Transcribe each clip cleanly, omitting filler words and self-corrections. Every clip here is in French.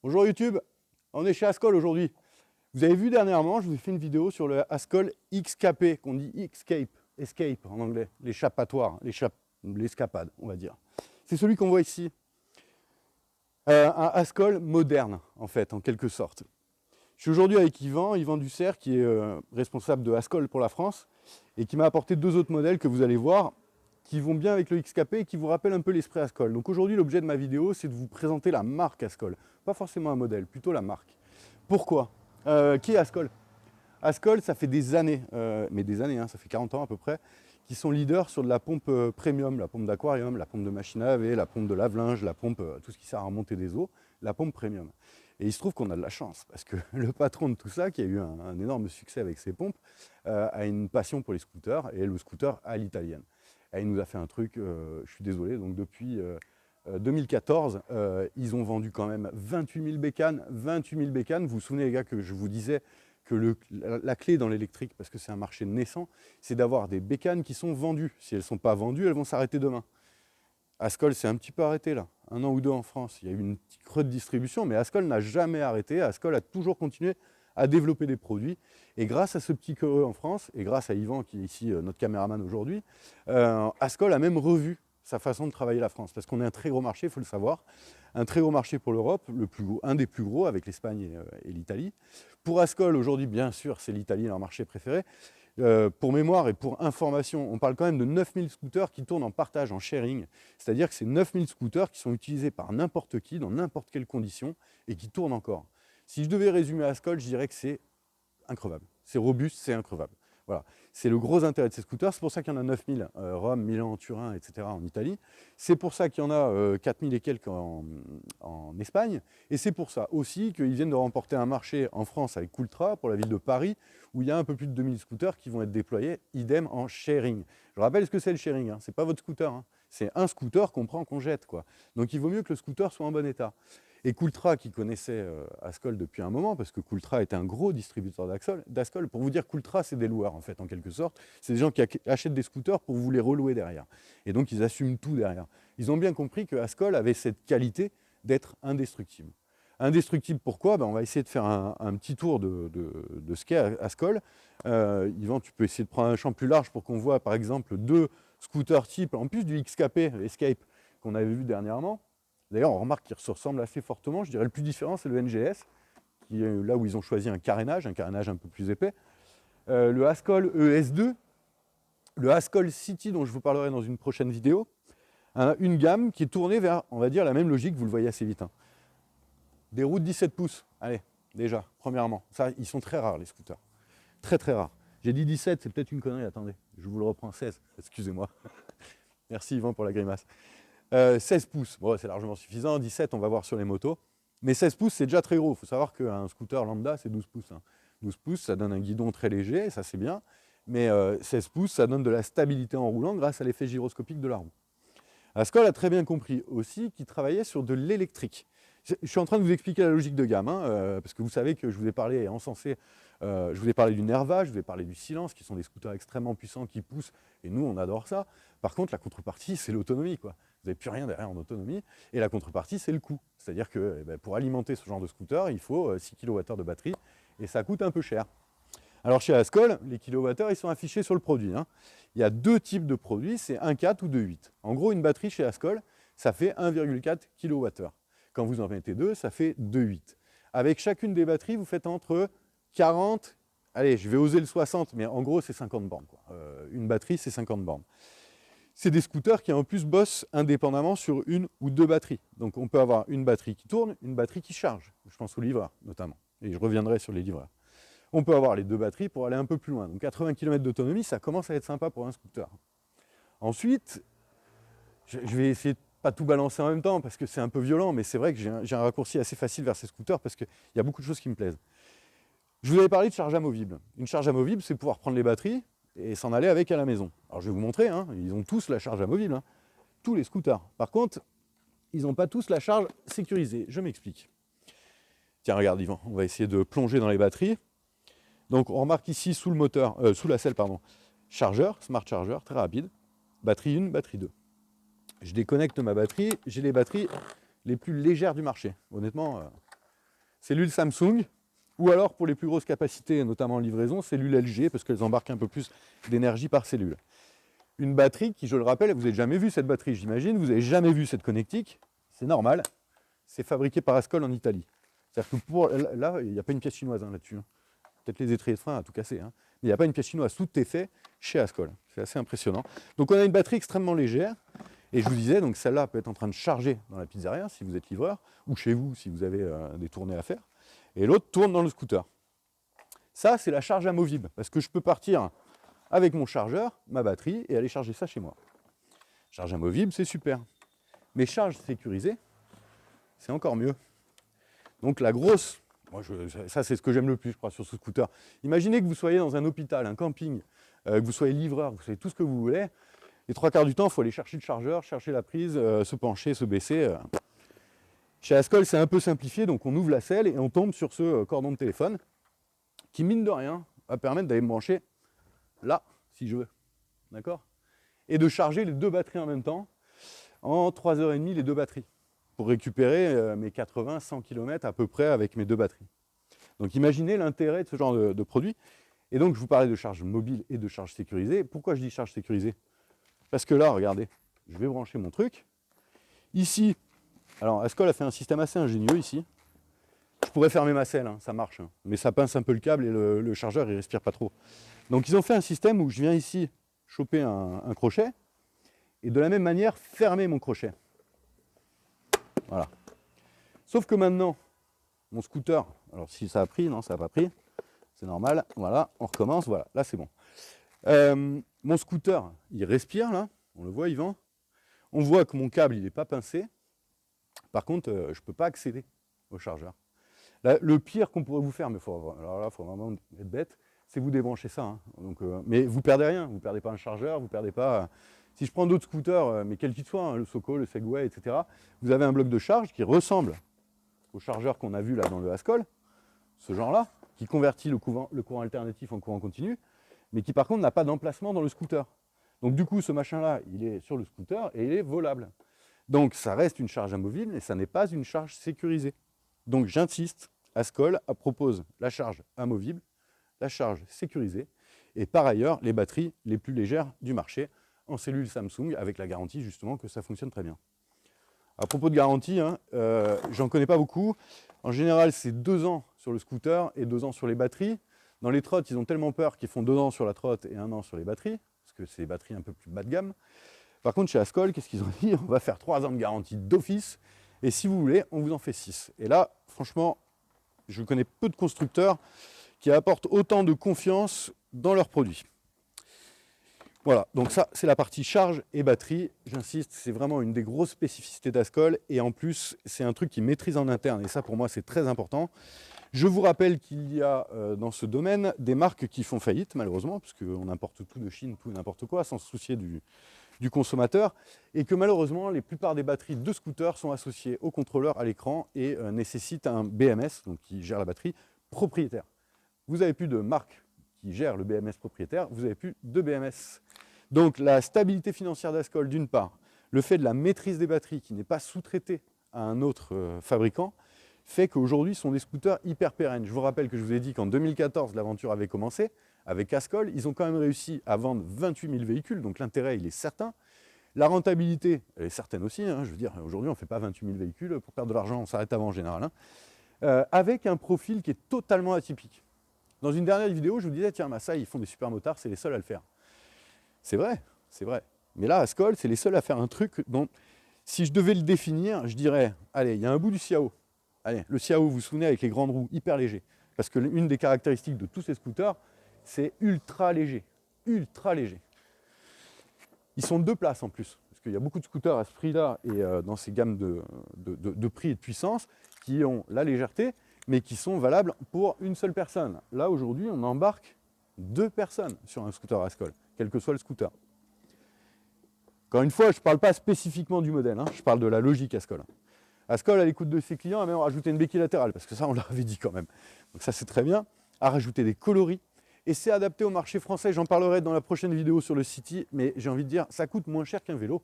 Bonjour YouTube, on est chez Ascol aujourd'hui. Vous avez vu dernièrement, je vous ai fait une vidéo sur le Ascol XKP, qu'on dit Escape en anglais, l'échappatoire, l'escapade, on va dire. C'est celui qu'on voit ici. Un Ascol moderne, en fait, en quelque sorte. Je suis aujourd'hui avec Yvan Dussert, qui est responsable de Ascol pour la France, et qui m'a apporté deux autres modèles que vous allez voir, qui vont bien avec le XKP et qui vous rappellent un peu l'esprit Ascol. Donc aujourd'hui, l'objet de ma vidéo, c'est de vous présenter la marque Ascol. Pas forcément un modèle, plutôt la marque. Pourquoi Qui est Ascol? Ascol, ça fait des années, mais des années, hein, ça fait 40 ans à peu près, qui sont leaders sur de la pompe premium, la pompe d'aquarium, la pompe de machine à laver, la pompe de lave-linge, la pompe, tout ce qui sert à remonter des eaux, la pompe premium. Et il se trouve qu'on a de la chance, parce que le patron de tout ça, qui a eu un énorme succès avec ses pompes, a une passion pour les scooters, et le scooter à l'italienne. Et il nous a fait un truc, je suis désolé, donc depuis 2014, ils ont vendu quand même 28 000 bécanes. 28 000 bécanes, vous vous souvenez les gars que je vous disais que la clé dans l'électrique, parce que c'est un marché naissant, c'est d'avoir des bécanes qui sont vendues. Si elles ne sont pas vendues, elles vont s'arrêter demain. Ascol s'est un petit peu arrêté là, 1 an ou 2 en France. Il y a eu une petite creux de distribution, mais Ascol n'a jamais arrêté. Ascol a toujours continué à développer des produits. Et grâce à ce petit creux en France, et grâce à Yvan, qui est ici notre caméraman aujourd'hui, Ascol a même revu sa façon de travailler la France. Parce qu'on est un très gros marché, il faut le savoir. Un très gros marché pour l'Europe, un des plus gros avec l'Espagne et l'Italie. Pour Ascol, aujourd'hui, bien sûr, c'est l'Italie, leur marché préféré. Pour mémoire et pour information, on parle quand même de 9000 scooters qui tournent en partage, en sharing. C'est-à-dire que c'est 9000 scooters qui sont utilisés par n'importe qui, dans n'importe quelle condition, et qui tournent encore. Si je devais résumer Ascol, je dirais que c'est increvable. C'est robuste, c'est increvable. Voilà. C'est le gros intérêt de ces scooters. C'est pour ça qu'il y en a 9000, Rome, Milan, Turin, etc. en Italie. C'est pour ça qu'il y en a 4000 et quelques en Espagne. Et c'est pour ça aussi qu'ils viennent de remporter un marché en France avec Cooltra pour la ville de Paris, où il y a un peu plus de 2000 scooters qui vont être déployés, idem en sharing. Je rappelle ce que c'est le sharing, hein. Ce n'est pas votre scooter, hein. C'est un scooter qu'on prend, qu'on jette, quoi. Donc il vaut mieux que le scooter soit en bon état. Et Cooltra, qui connaissait Ascol depuis un moment, parce que Cooltra était un gros distributeur d'Ascol. Pour vous dire, Cooltra, c'est des loueurs, en fait, en quelque sorte. C'est des gens qui achètent des scooters pour vous les relouer derrière. Et donc, ils assument tout derrière. Ils ont bien compris que Ascol avait cette qualité d'être indestructible. Indestructible, pourquoi? On va essayer de faire un petit tour de ce qu'est Ascol. Yvan, tu peux essayer de prendre un champ plus large pour qu'on voit, par exemple, deux scooters type, en plus du XKP, Escape, qu'on avait vu dernièrement. D'ailleurs, on remarque qu'ils se ressemblent assez fortement. Je dirais le plus différent, c'est le NGS, qui est là où ils ont choisi un carénage un peu plus épais. Le Ascol ES2, le Ascol City, dont je vous parlerai dans une prochaine vidéo, une gamme qui est tournée vers, on va dire, la même logique, vous le voyez assez vite. Hein. Des roues de 17 pouces, allez, déjà, premièrement. Ça, ils sont très rares, les scooters. Très, très rares. J'ai dit 17, c'est peut-être une connerie, attendez, je vous le reprends, 16, excusez-moi. Merci Yvan pour la grimace. 16 pouces, bon, c'est largement suffisant. 17, on va voir sur les motos. Mais 16 pouces, c'est déjà très gros. Il faut savoir qu'un scooter lambda, c'est 12 pouces. Hein. 12 pouces, ça donne un guidon très léger, ça c'est bien. Mais 16 pouces, ça donne de la stabilité en roulant grâce à l'effet gyroscopique de la roue. Ascol a très bien compris aussi qu'il travaillait sur de l'électrique. Je suis en train de vous expliquer la logique de gamme, hein, parce que vous savez que je vous ai parlé encensé, je vous ai parlé du Nerva, je vous ai parlé du Silence, qui sont des scooters extrêmement puissants qui poussent, et nous on adore ça. Par contre, la contrepartie, c'est l'autonomie, quoi. Vous n'avez plus rien derrière en autonomie, et la contrepartie, c'est le coût. C'est-à-dire que pour alimenter ce genre de scooter, il faut 6 kWh de batterie, et ça coûte un peu cher. Alors chez Ascol, les kilowattheures, ils sont affichés sur le produit. Hein. Il y a deux types de produits, c'est 1,4 ou 2,8. En gros, une batterie chez Ascol, ça fait 1,4 kWh. Quand vous en mettez deux, ça fait 2,8. Avec chacune des batteries, vous faites entre 40, allez, je vais oser le 60, mais en gros, c'est 50 bornes. Quoi. Une batterie, c'est 50 bornes. C'est des scooters qui en plus bossent indépendamment sur une ou deux batteries. Donc on peut avoir une batterie qui tourne, une batterie qui charge. Je pense aux livreurs notamment. Et je reviendrai sur les livreurs. On peut avoir les deux batteries pour aller un peu plus loin. Donc 80 km d'autonomie, ça commence à être sympa pour un scooter. Ensuite, je vais essayer de pas tout balancer en même temps parce que c'est un peu violent, mais c'est vrai que j'ai un raccourci assez facile vers ces scooters parce qu'il y a beaucoup de choses qui me plaisent. Je vous avais parlé de charge amovible. Une charge amovible, c'est pouvoir prendre les batteries et s'en aller avec à la maison. Alors je vais vous montrer, hein, ils ont tous la charge amovible, hein, tous les scooters. Par contre, ils n'ont pas tous la charge sécurisée. Je m'explique. Tiens, regarde Yvan, on va essayer de plonger dans les batteries. Donc on remarque ici sous le moteur, sous la selle, pardon, chargeur, smart charger, très rapide, batterie 1, batterie 2. Je déconnecte ma batterie, j'ai les batteries les plus légères du marché. Honnêtement, cellule Samsung, ou alors pour les plus grosses capacités, notamment en livraison, cellule LG, parce qu'elles embarquent un peu plus d'énergie par cellule. Une batterie qui, je le rappelle, vous n'avez jamais vu cette batterie, j'imagine, vous n'avez jamais vu cette connectique, c'est normal, c'est fabriqué par Ascol en Italie. C'est-à-dire que là, il n'y a pas une pièce chinoise là-dessus. Peut-être les étriers de frein à tout casser, mais il n'y a pas une pièce chinoise, tout est fait chez Ascol. C'est assez impressionnant. Donc on a une batterie extrêmement légère, et je vous disais, donc celle-là peut être en train de charger dans la pizzeria si vous êtes livreur, ou chez vous si vous avez des tournées à faire, et l'autre tourne dans le scooter. Ça, c'est la charge amovible, parce que je peux partir avec mon chargeur, ma batterie, et aller charger ça chez moi. Charge amovible, c'est super. Mais charge sécurisée, c'est encore mieux. Donc la grosse, ça c'est ce que j'aime le plus, je crois, sur ce scooter. Imaginez que vous soyez dans un hôpital, un camping, que vous soyez livreur, vous soyez tout ce que vous voulez. Les 3/4 du temps, il faut aller chercher le chargeur, chercher la prise, se pencher, se baisser. Chez Ascol, c'est un peu simplifié, donc on ouvre la selle et on tombe sur ce cordon de téléphone qui, mine de rien, va permettre d'aller me brancher là, si je veux. D'accord ? Et de charger les deux batteries en même temps, en 3h30 les deux batteries, pour récupérer mes 80-100 km à peu près avec mes deux batteries. Donc imaginez l'intérêt de ce genre de produit. Et donc je vous parlais de charge mobile et de charge sécurisée. Pourquoi je dis charge sécurisée ? Parce que là, regardez, je vais brancher mon truc. Ici, alors Ascol a fait un système assez ingénieux ici. Je pourrais fermer ma selle, ça marche, mais ça pince un peu le câble et le chargeur il respire pas trop. Donc ils ont fait un système où je viens ici choper un crochet et de la même manière fermer mon crochet. Voilà. Sauf que maintenant, mon scooter, alors si ça a pris, non ça n'a pas pris, c'est normal, voilà, on recommence, voilà, là c'est bon. Mon scooter, il respire là, on le voit, il vend. On voit que mon câble, il n'est pas pincé. Par contre, je ne peux pas accéder au chargeur. Là, le pire qu'on pourrait vous faire, mais alors là, il faut vraiment être bête, c'est vous débrancher ça. Donc, mais vous ne perdez rien, vous ne perdez pas un chargeur, vous ne perdez pas... si je prends d'autres scooters, mais quels qu'ils soient, le Soco, le Segway, etc., vous avez un bloc de charge qui ressemble au chargeur qu'on a vu là dans le Ascol, ce genre-là, qui convertit le courant alternatif en courant continu, mais qui par contre n'a pas d'emplacement dans le scooter. Donc du coup, ce machin-là, il est sur le scooter et il est volable. Donc ça reste une charge amovible et ça n'est pas une charge sécurisée. Donc j'insiste, Ascol propose la charge amovible, la charge sécurisée, et par ailleurs les batteries les plus légères du marché en cellule Samsung, avec la garantie justement que ça fonctionne très bien. À propos de garantie, j'en connais pas beaucoup. En général, c'est 2 ans sur le scooter et 2 ans sur les batteries. Dans les trottes, ils ont tellement peur qu'ils font 2 ans sur la trotte et 1 an sur les batteries, parce que c'est des batteries un peu plus bas de gamme. Par contre, chez Ascol, qu'est-ce qu'ils ont dit ? On va faire 3 ans de garantie d'office, et si vous voulez, on vous en fait 6. Et là, franchement, je connais peu de constructeurs qui apportent autant de confiance dans leurs produits. Voilà, donc ça, c'est la partie charge et batterie. J'insiste, c'est vraiment une des grosses spécificités d'Ascol, et en plus, c'est un truc qu'ils maîtrisent en interne, et ça, pour moi, c'est très important. Je vous rappelle qu'il y a dans ce domaine des marques qui font faillite, malheureusement, parce qu'on importe tout de Chine, tout et n'importe quoi, sans se soucier du consommateur, et que malheureusement, les plupart des batteries de scooters sont associées au contrôleur, à l'écran, et nécessitent un BMS, donc qui gère la batterie, propriétaire. Vous n'avez plus de marque qui gère le BMS propriétaire, vous n'avez plus de BMS. Donc la stabilité financière d'Ascol, d'une part, le fait de la maîtrise des batteries qui n'est pas sous-traitée à un autre fabricant, fait qu'aujourd'hui, ce sont des scooters hyper pérennes. Je vous rappelle que je vous ai dit qu'en 2014, l'aventure avait commencé. Avec Ascol, ils ont quand même réussi à vendre 28 000 véhicules, donc l'intérêt, il est certain. La rentabilité, elle est certaine aussi. Je veux dire, aujourd'hui, on ne fait pas 28 000 véhicules pour perdre de l'argent, on s'arrête avant en général. Avec un profil qui est totalement atypique. Dans une dernière vidéo, je vous disais, tiens, Massai, ils font des super motards, c'est les seuls à le faire. C'est vrai, c'est vrai. Mais là, Ascol, c'est les seuls à faire un truc dont, si je devais le définir, je dirais, allez, il y a un bout du Xiao. Allez, le Xiao, vous vous souvenez, avec les grandes roues hyper légers. Parce que l'une des caractéristiques de tous ces scooters, c'est ultra léger. Ultra léger. Ils sont de 2 places en plus. Parce qu'il y a beaucoup de scooters à ce prix-là et dans ces gammes de prix et de puissance qui ont la légèreté, mais qui sont valables pour une seule personne. Là, aujourd'hui, on embarque 2 personnes sur un scooter Ascol, quel que soit le scooter. Encore une fois, je ne parle pas spécifiquement du modèle, je parle de la logique Ascol. Ascol, à l'écoute de ses clients, a même rajouté une béquille latérale, parce que ça, on l'avait dit quand même. Donc ça, c'est très bien. A rajouté des coloris. Et c'est adapté au marché français. J'en parlerai dans la prochaine vidéo sur le City, mais j'ai envie de dire, ça coûte moins cher qu'un vélo.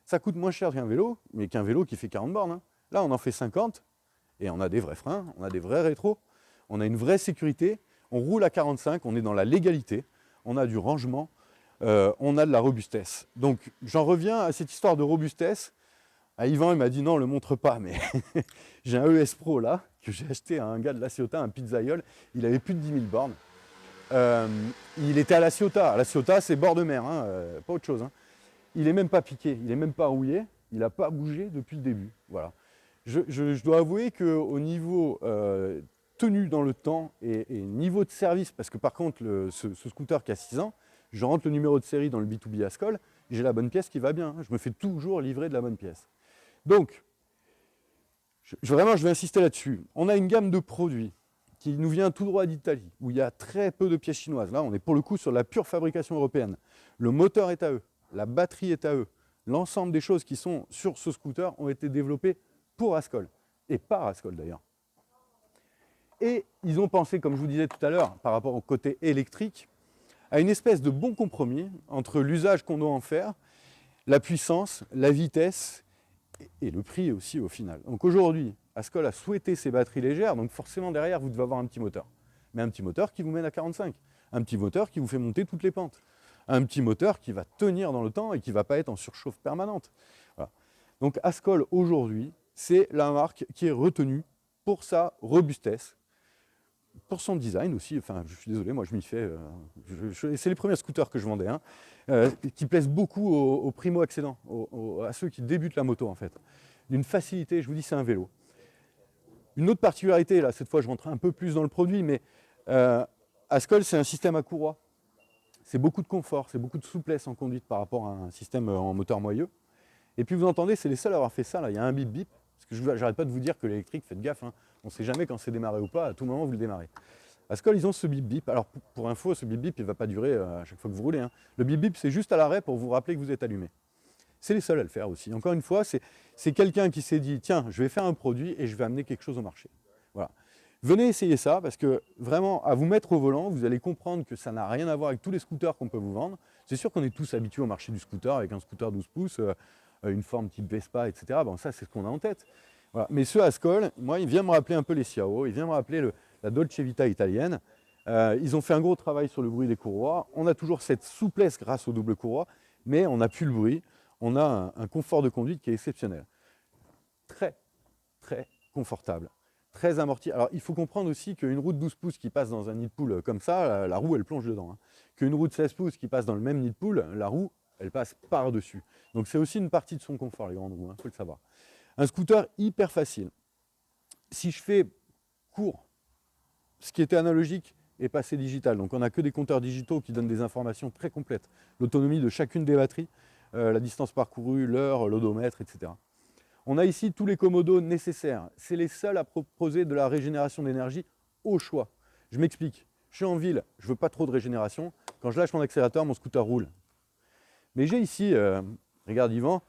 Ça coûte moins cher qu'un vélo, mais qu'un vélo qui fait 40 bornes. Là, on en fait 50. Et on a des vrais freins, on a des vrais rétros, on a une vraie sécurité, on roule à 45, on est dans la légalité, on a du rangement, on a de la robustesse. Donc j'en reviens à cette histoire de robustesse. À Yvan, il m'a dit non, le montre pas, mais j'ai un ES Pro là, que j'ai acheté à un gars de La Ciotat, un pizzaïole, il avait plus de 10 000 bornes. Il était à La Ciotat. La Ciotat, c'est bord de mer, hein, pas autre chose. Hein. Il n'est même pas piqué, il n'est même pas rouillé, il n'a pas bougé depuis le début. Voilà. Je dois avouer qu'au niveau tenue dans le temps et niveau de service, parce que par contre, ce scooter qui a 6 ans, je rentre le numéro de série dans le B2B Ascol, j'ai la bonne pièce qui va bien. Hein. Je me fais toujours livrer de la bonne pièce. Donc, vraiment, je vais insister là-dessus. On a une gamme de produits qui nous vient tout droit d'Italie, où il y a très peu de pièces chinoises. Là, on est pour le coup sur la pure fabrication européenne. Le moteur est à eux, la batterie est à eux. L'ensemble des choses qui sont sur ce scooter ont été développées pour Ascol, et par Ascol d'ailleurs. Et ils ont pensé, comme je vous disais tout à l'heure, par rapport au côté électrique, à une espèce de bon compromis entre l'usage qu'on doit en faire, la puissance, la vitesse et le prix aussi au final. Donc aujourd'hui, Ascol a souhaité ces batteries légères, donc forcément derrière vous devez avoir un petit moteur. Mais un petit moteur qui vous mène à 45, un petit moteur qui vous fait monter toutes les pentes, un petit moteur qui va tenir dans le temps et qui ne va pas être en surchauffe permanente. Voilà. Donc Ascol aujourd'hui, c'est la marque qui est retenue pour sa robustesse, pour son design aussi, enfin je suis désolé, moi je m'y fais, c'est les premiers scooters que je vendais, hein, qui plaisent beaucoup aux primo-accédants, à ceux qui débutent la moto en fait. D'une facilité, je vous dis c'est un vélo. Une autre particularité, là cette fois je rentre un peu plus dans le produit, mais Ascol c'est un système à courroie. C'est beaucoup de confort, c'est beaucoup de souplesse en conduite par rapport à un système en moteur moyeu. Et puis vous entendez, c'est les seuls à avoir fait ça, là, il y a un bip bip, parce que j'arrête pas de vous dire que l'électrique, faites gaffe, hein, on ne sait jamais quand c'est démarré ou pas, à tout moment vous le démarrez. Ascol, ils ont ce bip bip. Alors pour info, ce bip bip, il ne va pas durer à chaque fois que vous roulez. Hein. Le bip bip, c'est juste à l'arrêt pour vous rappeler que vous êtes allumé. C'est les seuls à le faire aussi. Encore une fois, c'est quelqu'un qui s'est dit, tiens, je vais faire un produit et je vais amener quelque chose au marché. Voilà. Venez essayer ça, parce que vraiment, à vous mettre au volant, vous allez comprendre que ça n'a rien à voir avec tous les scooters qu'on peut vous vendre. C'est sûr qu'on est tous habitués au marché du scooter, avec un scooter 12 pouces, une forme type Vespa, etc. Bon, ça, c'est ce qu'on a en tête. Voilà. Mais ce Ascol, moi, il vient me rappeler un peu les Ciao, il vient me rappeler la Dolce Vita italienne. Ils ont fait un gros travail sur le bruit des courroies. On a toujours cette souplesse grâce aux doubles courroies, mais on n'a plus le bruit. On a un confort de conduite qui est exceptionnel. Très, très confortable. Très amorti. Alors, il faut comprendre aussi qu'une roue de 12 pouces qui passe dans un nid de poule comme ça, la roue, elle plonge dedans. Hein. Qu'une roue de 16 pouces qui passe dans le même nid de poule, la roue, elle passe par-dessus. Donc, c'est aussi une partie de son confort, les grandes roues, il faut le savoir. Un scooter hyper facile. Si je fais court, ce qui était analogique est passé digital. Donc, on n'a que des compteurs digitaux qui donnent des informations très complètes. L'autonomie de chacune des batteries, la distance parcourue, l'heure, l'odomètre, etc. On a ici tous les commodos nécessaires. C'est les seuls à proposer de la régénération d'énergie au choix. Je m'explique. Je suis en ville, je ne veux pas trop de régénération. Quand je lâche mon accélérateur, mon scooter roule. Mais j'ai ici, regarde Yvan,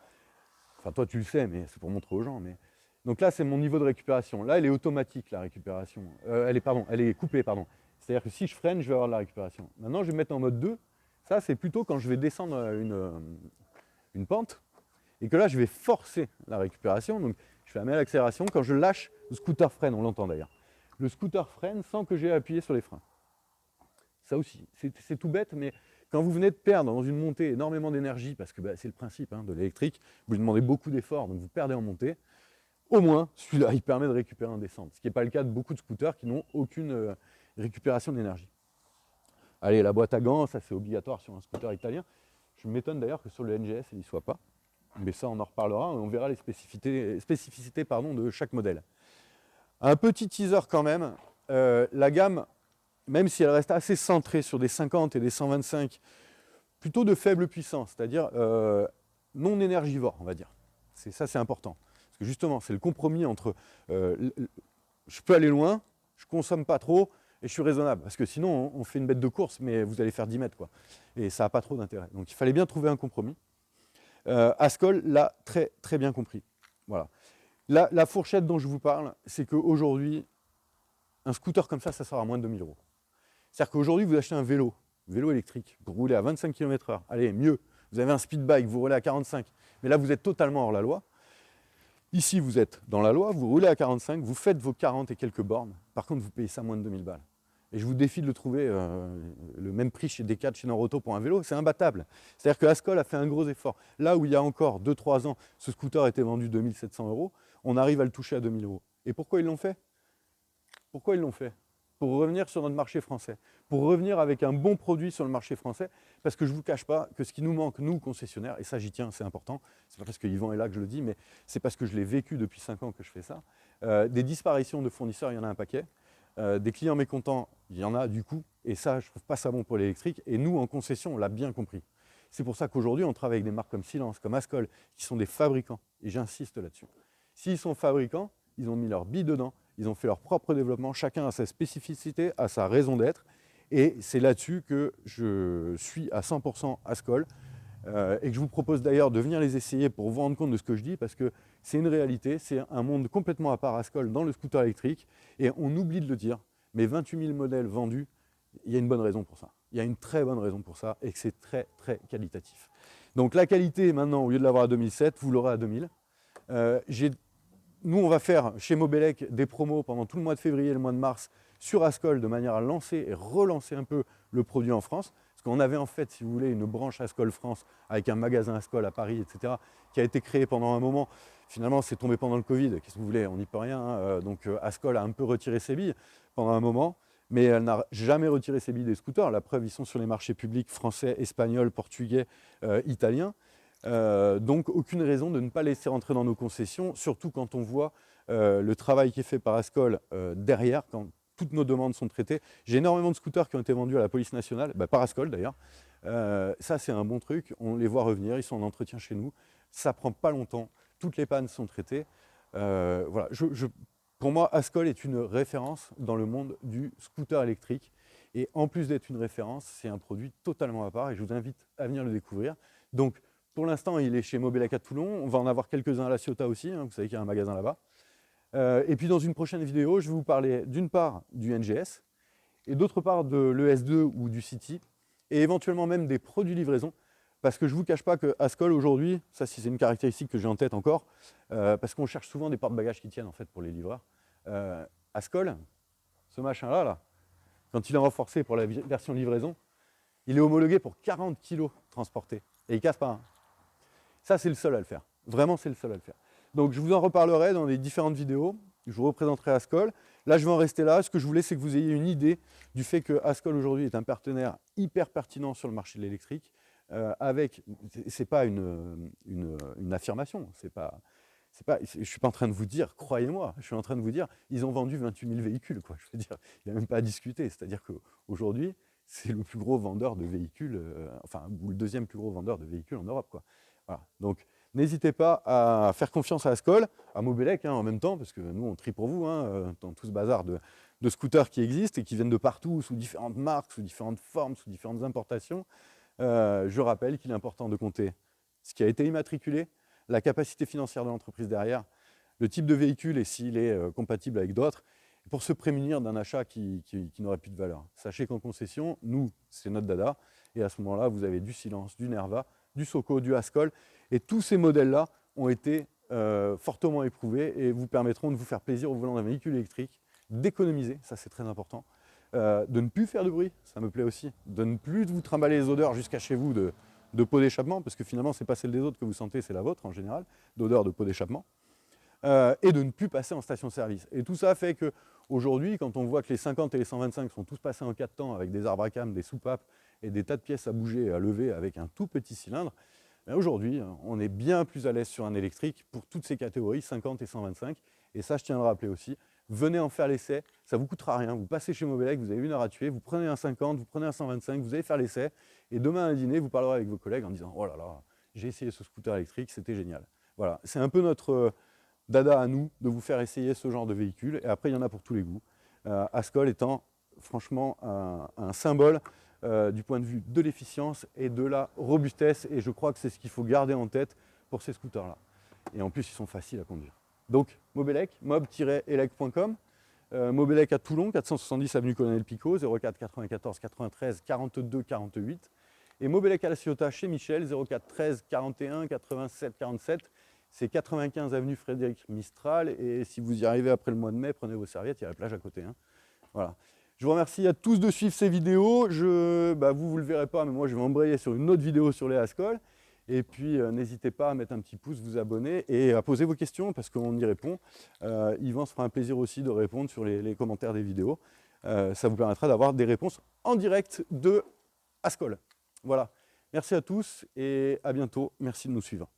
enfin toi tu le sais, mais c'est pour montrer aux gens. Mais... Donc là, c'est mon niveau de récupération. Là, elle est automatique, la récupération. Elle est coupée, pardon. C'est-à-dire que si je freine, je vais avoir de la récupération. Maintenant, je vais me mettre en mode 2. Ça, c'est plutôt quand je vais descendre une pente. Et que là, je vais forcer la récupération. Donc, je vais amener l'accélération. Quand je lâche, le scooter freine, on l'entend d'ailleurs. Le scooter freine sans que j'ai appuyé sur les freins. Ça aussi, c'est tout bête, mais quand vous venez de perdre dans une montée énormément d'énergie, parce que c'est le principe de l'électrique, vous lui demandez beaucoup d'efforts, donc vous perdez en montée, au moins, celui-là, il permet de récupérer en descente. Ce qui n'est pas le cas de beaucoup de scooters qui n'ont aucune récupération d'énergie. Allez, la boîte à gants, ça c'est obligatoire sur un scooter italien. Je m'étonne d'ailleurs que sur le NGS, il n'y soit pas. Mais ça, on en reparlera, on verra les spécificités de chaque modèle. Un petit teaser quand même, la gamme, même si elle reste assez centrée sur des 50 et des 125, plutôt de faible puissance, c'est-à-dire non énergivore, on va dire. Ça, c'est important. Parce que justement, c'est le compromis entre je peux aller loin, je ne consomme pas trop et je suis raisonnable. Parce que sinon, on fait une bête de course, mais vous allez faire 10 mètres, quoi. Et ça n'a pas trop d'intérêt. Donc il fallait bien trouver un compromis. Ascol l'a très très bien compris. Voilà. La fourchette dont je vous parle, c'est qu'aujourd'hui, un scooter comme ça sort à moins de 2 000 €. C'est-à-dire qu'aujourd'hui, vous achetez un vélo électrique, vous roulez à 25 km/h, allez, mieux, vous avez un speed bike, vous roulez à 45, mais là, vous êtes totalement hors la loi. Ici, vous êtes dans la loi, vous roulez à 45, vous faites vos 40 et quelques bornes. Par contre, vous payez ça moins de 2000 balles. Et je vous défie de le trouver le même prix chez Decathlon, chez Norauto pour un vélo, c'est imbattable. C'est-à-dire que Ascol a fait un gros effort. Là où il y a encore 2-3 ans, ce scooter était vendu 2700 €, on arrive à le toucher à 2000 €. Et pourquoi ils l'ont fait? Pourquoi ils l'ont fait? Pour revenir sur notre marché français, pour revenir avec un bon produit sur le marché français, parce que je ne vous cache pas que ce qui nous manque, nous, concessionnaires, et ça j'y tiens, c'est important, c'est pas parce que Yvan est là que je le dis, mais c'est parce que je l'ai vécu depuis 5 ans que je fais ça, des disparitions de fournisseurs, il y en a un paquet, des clients mécontents, il y en a du coup, et ça, je ne trouve pas ça bon pour l'électrique, et nous, en concession, on l'a bien compris. C'est pour ça qu'aujourd'hui, on travaille avec des marques comme Silence, comme Ascol, qui sont des fabricants, et j'insiste là-dessus. S'ils sont fabricants, ils ont mis leur bille dedans, ils ont fait leur propre développement, chacun a sa spécificité, a sa raison d'être, et c'est là-dessus que je suis à 100% Ascol, et que je vous propose d'ailleurs de venir les essayer pour vous rendre compte de ce que je dis, parce que c'est une réalité, c'est un monde complètement à part Ascol dans le scooter électrique, et on oublie de le dire, mais 28 000 modèles vendus, il y a une bonne raison pour ça. Il y a une très bonne raison pour ça, et que c'est très très qualitatif. Donc la qualité maintenant, au lieu de l'avoir à 2007, vous l'aurez à 2000. Nous, on va faire chez Mobelec des promos pendant tout le mois de février et le mois de mars sur Ascol, de manière à lancer et relancer un peu le produit en France. Parce qu'on avait en fait, si vous voulez, une branche Ascol France avec un magasin Ascol à Paris, etc., qui a été créé pendant un moment. Finalement, c'est tombé pendant le Covid. Qu'est-ce que vous voulez? On n'y peut rien. Hein. Donc Ascol a un peu retiré ses billes pendant un moment, mais elle n'a jamais retiré ses billes des scooters. La preuve, ils sont sur les marchés publics français, espagnols, portugais, italiens. Donc aucune raison de ne pas laisser rentrer dans nos concessions, surtout quand on voit le travail qui est fait par Ascol derrière, quand toutes nos demandes sont traitées. J'ai énormément de scooters qui ont été vendus à la police nationale, par Ascol d'ailleurs. Ça c'est un bon truc, on les voit revenir, ils sont en entretien chez nous, ça prend pas longtemps, toutes les pannes sont traitées. Voilà. Pour moi, Ascol est une référence dans le monde du scooter électrique. Et en plus d'être une référence, c'est un produit totalement à part et je vous invite à venir le découvrir. Donc, pour l'instant, il est chez Mobelec à Toulon. On va en avoir quelques-uns à La Ciotat aussi. Hein, vous savez qu'il y a un magasin là-bas. Et puis, dans une prochaine vidéo, je vais vous parler d'une part du NGS et d'autre part de l'ES2 ou du City et éventuellement même des produits livraison. Parce que je ne vous cache pas que Ascol aujourd'hui, ça c'est une caractéristique que j'ai en tête encore, parce qu'on cherche souvent des porte-bagages qui tiennent en fait pour les livreurs. Ascol, ce machin-là, là, quand il est renforcé pour la version livraison, il est homologué pour 40 kg transportés. Et il ne casse pas. Hein. Ça, c'est le seul à le faire. Vraiment, c'est le seul à le faire. Donc, je vous en reparlerai dans les différentes vidéos. Je vous représenterai Ascol. Là, je vais en rester là. Ce que je voulais, c'est que vous ayez une idée du fait que Ascol aujourd'hui est un partenaire hyper pertinent sur le marché de l'électrique. C'est pas une affirmation. Je ne suis pas en train de vous dire, croyez-moi, je suis en train de vous dire, ils ont vendu 28 000 véhicules. Quoi. Je veux dire, il n'y a même pas à discuter. C'est-à-dire qu'aujourd'hui, c'est le plus gros vendeur de véhicules, ou le deuxième plus gros vendeur de véhicules en Europe. Quoi. Voilà. Donc, n'hésitez pas à faire confiance à Ascol, à Mobelec en même temps, parce que nous, on trie pour vous dans tout ce bazar de scooters qui existent et qui viennent de partout, sous différentes marques, sous différentes formes, sous différentes importations. Je rappelle qu'il est important de compter ce qui a été immatriculé, la capacité financière de l'entreprise derrière, le type de véhicule et s'il est compatible avec d'autres, pour se prémunir d'un achat qui n'aurait plus de valeur. Sachez qu'en concession, nous, c'est notre dada, et à ce moment-là, vous avez du Silence, du Nerva, du Soco, du Ascol, et tous ces modèles-là ont été fortement éprouvés et vous permettront de vous faire plaisir au volant d'un véhicule électrique, d'économiser, ça c'est très important, de ne plus faire de bruit, ça me plaît aussi, de ne plus vous trimballer les odeurs jusqu'à chez vous de pot d'échappement, parce que finalement, c'est pas celle des autres que vous sentez, c'est la vôtre en général, d'odeur de pot d'échappement. Et de ne plus passer en station-service. Et tout ça fait qu'aujourd'hui, quand on voit que les 50 et les 125 sont tous passés en 4 temps avec des arbres à cam, des soupapes et des tas de pièces à bouger et à lever avec un tout petit cylindre, aujourd'hui, on est bien plus à l'aise sur un électrique pour toutes ces catégories, 50 et 125. Et ça, je tiens à le rappeler aussi. Venez en faire l'essai, ça ne vous coûtera rien. Vous passez chez Mobelec, vous avez 1 heure à tuer, vous prenez un 50, vous prenez un 125, vous allez faire l'essai. Et demain à un dîner, vous parlerez avec vos collègues en disant « Oh là là, j'ai essayé ce scooter électrique, c'était génial. » Voilà, c'est un peu notre dada à nous de vous faire essayer ce genre de véhicule. Et après, il y en a pour tous les goûts. Ascol étant franchement un symbole du point de vue de l'efficience et de la robustesse. Et je crois que c'est ce qu'il faut garder en tête pour ces scooters-là. Et en plus, ils sont faciles à conduire. Donc, Mobelec, mob-elec.com. Mobelec à Toulon, 470 avenue Colonel Picot, 04 94 93 42 48. Et Mobelec à La Ciotat chez Michel, 04 13 41 87 47. C'est 95 avenue Frédéric Mistral. Et si vous y arrivez après le mois de mai, prenez vos serviettes, il y a la plage à côté. Hein. Voilà. Je vous remercie à tous de suivre ces vidéos. Vous ne le verrez pas, mais moi, je vais embrayer sur une autre vidéo sur les Haskell. Et puis, n'hésitez pas à mettre un petit pouce, vous abonner et à poser vos questions parce qu'on y répond. Yvan se fera un plaisir aussi de répondre sur les commentaires des vidéos. Ça vous permettra d'avoir des réponses en direct de Haskell. Voilà. Merci à tous et à bientôt. Merci de nous suivre.